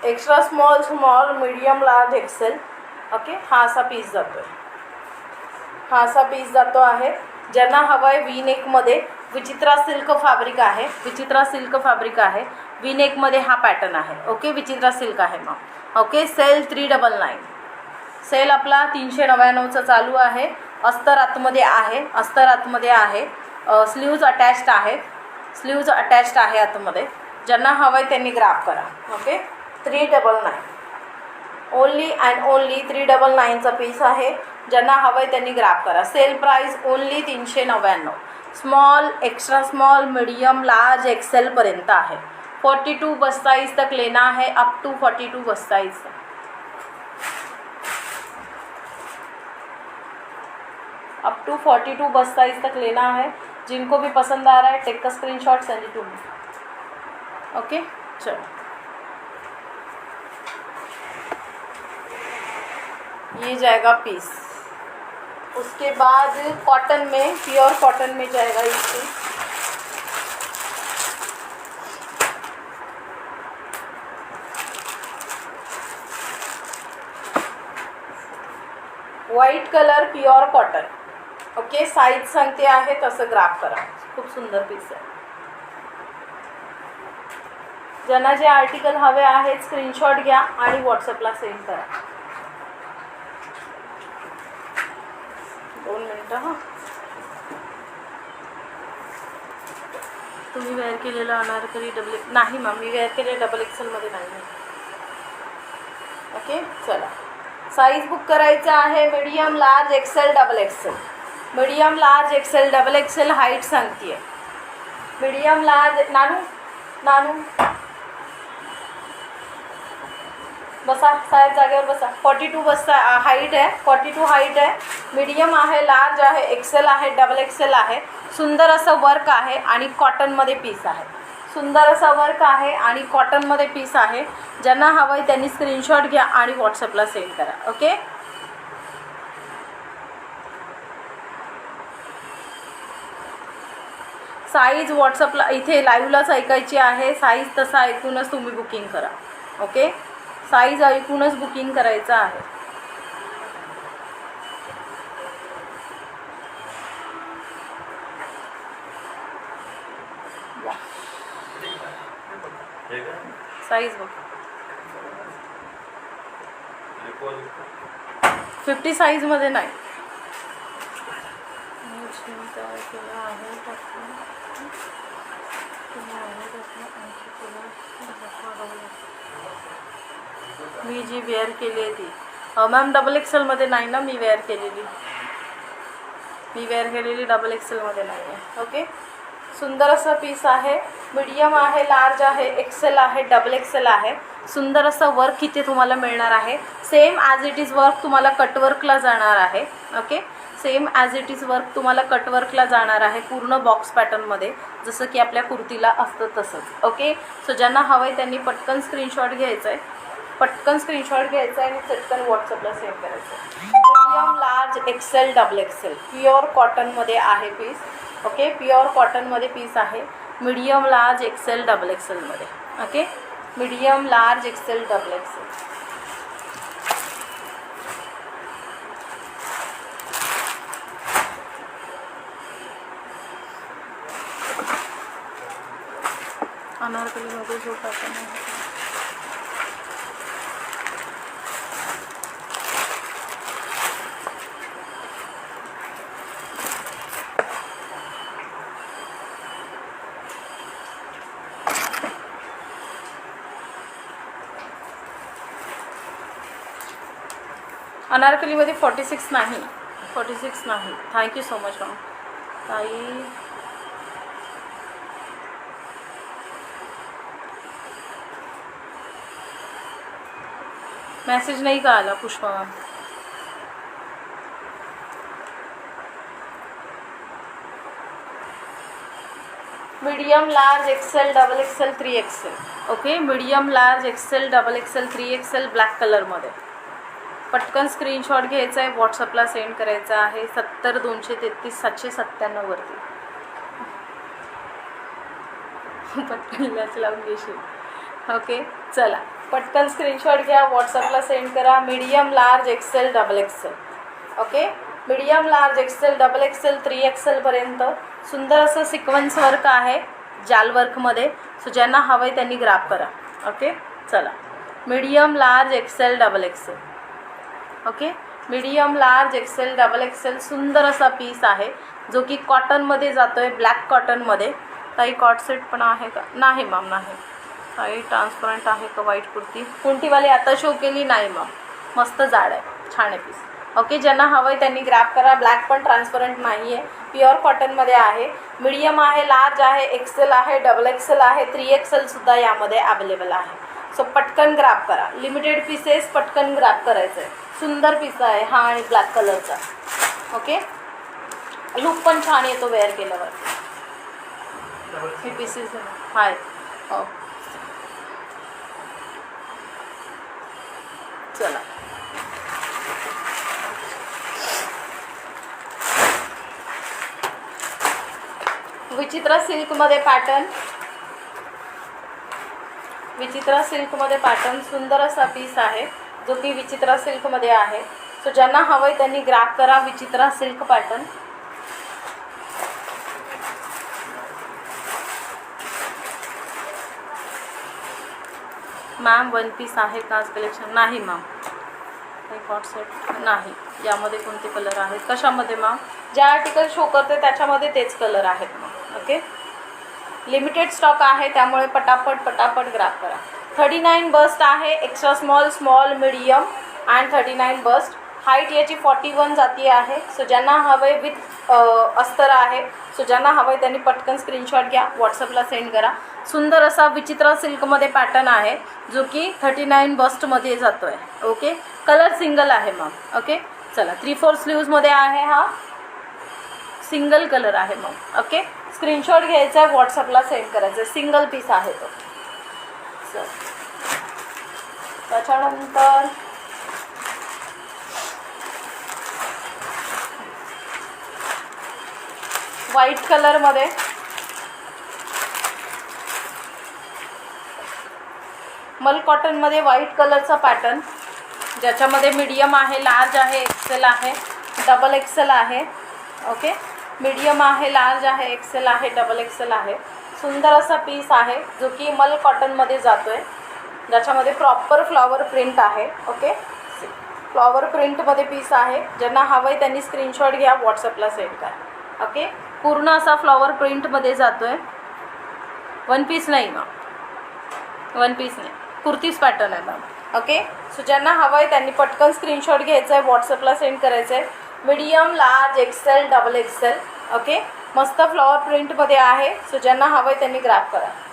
Extra small, small, medium, large, XL. Okay, हा असा piece जातो आहे. हा असा पीस जातो आहे. ज्यांना हवं आहे वी नेकमध्ये, विचित्रा सिल्क फॅब्रिक आहे. विचित्रा सिल्क फॅब्रिक आहे. वी नेकमध्ये हा पॅटर्न आहे. ओके, विचित्रा सिल्क आहे मग. Okay, sale 399. सेल आपला 399चा चालू आहे. अस्तर आतमध्ये आहे. अस्तर आतमध्ये आहे. स्लीव्ज अटॅच्ड आहेत. स्लीव्ज अटॅच्ड आहे आतमध्ये. ज्यांना हवं आहे त्यांनी ग्राफ करा. ओके, 399. ओनली अँड ओनली 399चा पीस आहे. ज्यांना हवं आहे त्यांनी ग्राफ करा. Sale price only 399. Small, extra small, medium, large, एक्सेलपर्यंत आहे. 42 बस साइज तक लेना है, up to 42 bust size. Up to 42 bust size तक लेना है. जिनको भी पसंद आ रहा है टेक का screenshot, send it to me. Okay, चलो. ये जाएगा पीस. उसके बाद कॉटन में, प्योर कॉटन में जाएगा इसके. White colour, pure cotton. Okay, size सांगते आहे तसं ग्राफ करा. खूप सुंदर पीस आहे. ज्यांना जे आर्टिकल हवे आहेत स्क्रीनशॉट घ्या आणि व्हॉट्सअपला सेंड करा. 2 मिनटं. हां, तुम्ही वेअर केलेलं अनारकली नाही मॅम, मी वेअर केलेलं डबल एक्सेलमध्ये नाही. ओके, चला. साईज बुक करायचं आहे medium, large, XL, double XL. Medium, large, XL, double XL height सांगते आहे. मीडियम, लार्ज, नानू बसा, साहेब जागेवर बसा. 42 बस हाईट आहे. 42 हाईट आहे. मीडियम आहे, लार्ज आहे, एक्सेल आहे, डबल एक्सेल आहे. सुंदर असं वर्क आहे आणि कॉटनमध्ये पीस आहे. सुंदर असा वर्क आहे आणि कॉटनमध्ये पीस आहे. ज्यांना हवं आहे त्यांनी स्क्रीनशॉट घ्या आणि व्हॉट्सअपला सेंड करा. ओके, साईज व्हॉट्सअपला इथे लाईव्हलाच ऐकायची आहे. साईज तसा ऐकूनच तुम्ही बुकिंग करा. ओके, साईज ऐकूनच बुकिंग करायचं आहे. साईज बघ. 50 साईजमध्ये नाही. मी जी वेअर केली आहे ती मॅम डबल एक्सेलमध्ये नाही ना. मी वेअर केलेली डबल एक्सेलमध्ये नाही आहे. ओके, सुंदर असं पीस आहे. मीडियम आहे, लार्ज आहे, एक्सेल आहे, डबल एक्सेल आहे. सुंदर असं वर्क इथे तुम्हाला मिळणार आहे. Same as it is work तुम्हाला कटवर्कला जाणार आहे. Okay, same as it is work तुम्हाला कटवर्कला जाणार आहे पूर्ण बॉक्स पॅटर्नमध्ये, जसं की आपल्या कुर्तीला असतं तसंच. ओके, सो ज्यांना हवं आहे त्यांनी पटकन स्क्रीनशॉट घ्यायचा आहे. पटकन स्क्रीनशॉट घ्यायचा आहे आणि चटकन व्हॉट्सअपला सेंड करायचं आहे. Medium, large, XL, double XL. Pure कॉटनमध्ये आहे पीस. ओके, प्युअर कॉटनमध्ये पीस आहे. मीडियम, लार्ज, एक्सेल, डबल एक्सेलमध्ये. Okay, medium, large, XL, double XL. अनारकलीमध्ये जो पॅटर्न आहे अनारकलीमध्ये 46 नाही. Thank you so much ma'am. ताई मैसेज नहीं का आला Pushpa ma'am. Medium, large, XL, double XL, 3XL. Okay, medium, large, XL, double XL, 3XL black कलरमध्ये. पटकन स्क्रीनशॉट घ्यायचा आहे, व्हॉट्सअपला सेंड करायचा आहे. 70 233 797 वरती पटकन लस लावून घेशील. ओके, चला. पटकन स्क्रीनशॉट घ्या, व्हॉट्सअपला सेंड करा. Medium large XL double XL. Okay, medium large XL double XL 3XL पर्यंत सुंदर असं सिक्वन्स वर्क आहे जाल वर्कमध्ये. सो ज्यांना हवं आहे त्यांनी ग्राफ करा. ओके, चला medium large XL double XL. Okay, medium large XL double Excel सुंदर असा पीस आहे जो की कॉटनमध्ये जातो आहे, ब्लॅक कॉटनमध्ये. ताई कॉट सेट पण आहे का? नाही मॅम, नाही. ताई ट्रान्सपरंट आहे का व्हाईट कुर्ती? कुंटीवाली आता शो केली नाही मॅम, मस्त जाड आहे, छान आहे पीस. ओके, ज्यांना हवं आहे त्यांनी ग्रॅब करा. ब्लॅक पण ट्रान्सपरंट नाही आहे, प्युअर कॉटनमध्ये आहे. मीडियम आहे, लार्ज आहे, एक्सेल आहे, डबल एक्सेल आहे, 3XLसुद्धा यामध्ये अवेलेबल आहे. सो पटकन ग्रॅब करा, लिमिटेड पीसेस, पटकन ग्रॅब करायचं आहे. सुंदर पीस आहे हा आणि ब्लॅक कलरचा. ओके, लुक पण छान येतो वेअर केल्यावर. हे पीसेस आहेत. हो, चला विचित्र सिल्कमध्ये पॅटर्न, विचित्र सिल्कमध्ये पॅटर्न सुंदर असा पीस आहे जो की विचित्र सिल्कमध्ये आहे. सो ज्यांना हवं आहे त्यांनी ग्रॅब करा. विचित्र silk pattern. Ma'am one piece आहे का आज कलेक्शन? नाही मॅम, कॉट सेट नाही. यामध्ये कोणते कलर आहेत? कशामध्ये मॅम? ज्या आर्टिकल शो करते त्याच्यामध्ये तेच कलर आहेत मॅम. ओके, लिमिटेड स्टॉक आहे त्यामुळे पटापट ग्राफ करा. 39 बस्ट आहे, extra small, small, medium and 39 bust. Height याची 41 जाती आहे. सो ज्यांना हवं आहे विथ अस्तर आहे. सो ज्यांना हवं आहे त्यांनी पटकन स्क्रीनशॉट घ्या, व्हॉट्सअपला सेंड करा. सुंदर असा विचित्र सिल्कमध्ये पॅटर्न आहे जो की 39 बस्टमध्ये जातो आहे. ओके, कलर सिंगल आहे मॅम. ओके, चला 3/4 स्लीव्समध्ये आहे, हा सिंगल कलर आहे मॅम. ओके, स्क्रीनशॉट घ्यायचा आहे, व्हॉट्सअपला सेंड करायचं आहे. सिंगल पीस आहे तो. चल त्याच्यानंतर व्हाईट कलरमध्ये मल कॉटनमध्ये व्हाईट कलरचा पॅटर्न ज्याच्यामध्ये मीडियम आहे, लार्ज आहे, एक्सेल आहे, डबल एक्सेल आहे. ओके, मीडियम आहे, लार्ज आहे, एक्सेल आहे, डबल एक्सेल आहे. सुंदर असा पीस आहे जो की मल कॉटनमध्ये जातो आहे, ज्याच्यामध्ये प्रॉपर फ्लॉवर प्रिंट आहे. ओके, फ्लॉवर प्रिंटमध्ये पीस आहे. ज्यांना हवं आहे त्यांनी स्क्रीनशॉट घ्या, व्हॉट्सअपला सेंड करा. ओके, पूर्ण असा फ्लॉवर प्रिंटमध्ये जातो आहे. वन पीस नाही मॅम, वन पीस नाही, कुर्तीज पॅटर्न आहे मॅम. ओके, सो ज्यांना हवं आहे त्यांनी पटकन स्क्रीनशॉट घ्यायचा आहे, व्हॉट्सअपला सेंड करायचं आहे. Medium, large, XL, double XL. Okay, मस्त फ्लॉवर प्रिंटमध्ये आहे. सो ज्यांना हवं आहे त्यांनी ग्रॅब करा.